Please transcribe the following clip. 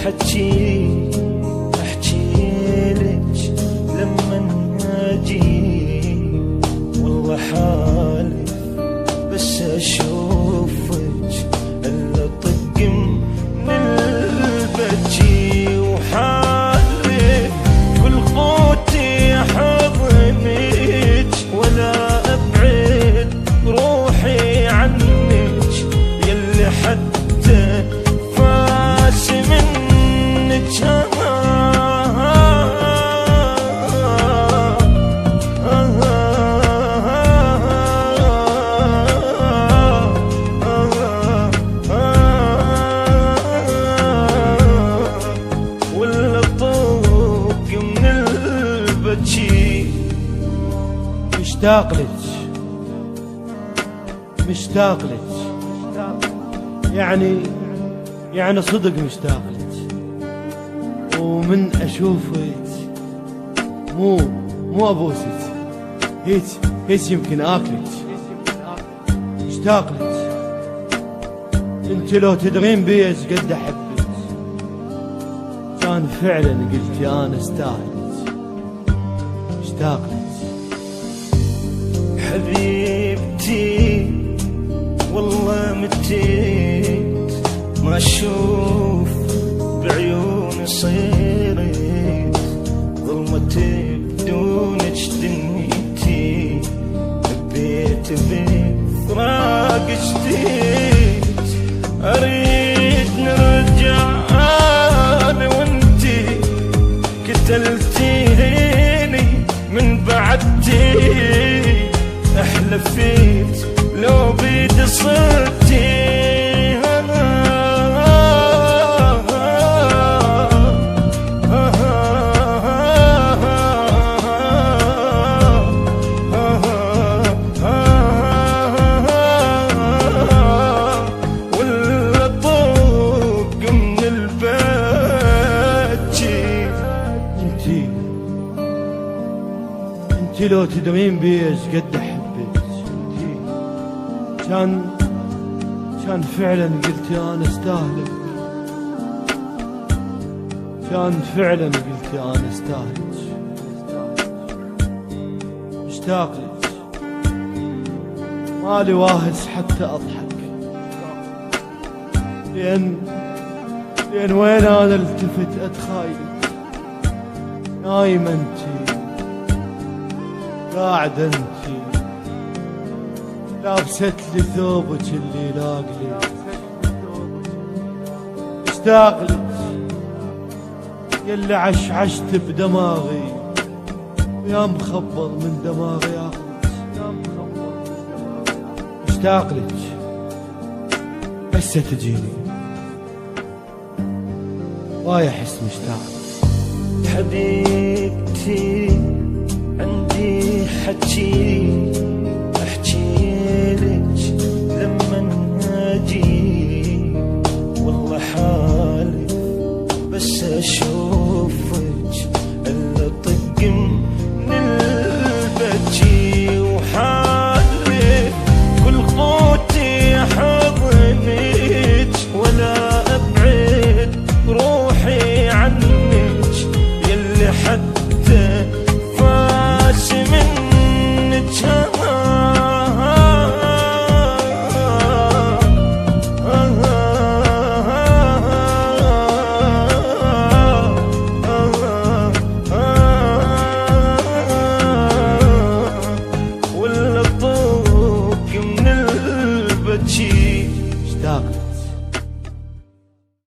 حكي احكي لك لما اجي، والله حالف بس اشوفك الا طق من البكي، وحالف كل قوتي حضنك ولا ابعد روحي عنك، يلي حتى فاش منك ولا طوق من البكي. مشتاق لك مشتاق لك، يعني صدق مشتاق لك، ومن اشوفك مو ابوسك، هيك يمكن اكلك. مشتاق لك، انت لو تدرين بي ايش قد احبك، كان فعلا قلتي انا استاهلك. مشتاق لك حبيبتي والله متيت ما اشوف بعيوني صيرت، ظلمتي بدونك دنيتي، حبيت بفراق جديد، اريد نرجع انا وانتي، قتلتيني من بعدتي، احلفيت لو بيد صرتي ولا طوق من البكي. انتي لو تدرين بي ايش قد احبك، كان فعلا قلتي انا استاهلك، كان فعلا قلتي انا استاهلك. مشتاق لك، مالي واهس حتى اضحك، لان وين انا التفت اتخايلك، نايمة انتي قاعدة انتي لابست لي ثوبك اللي لاقلي. مشتاق لك يلي عشعشت بدماغي، ويا مخبر من دماغي اخذك. مشتاق لك هسه تجيني، وايا احس مشتاق. حبيبتي عندي حكي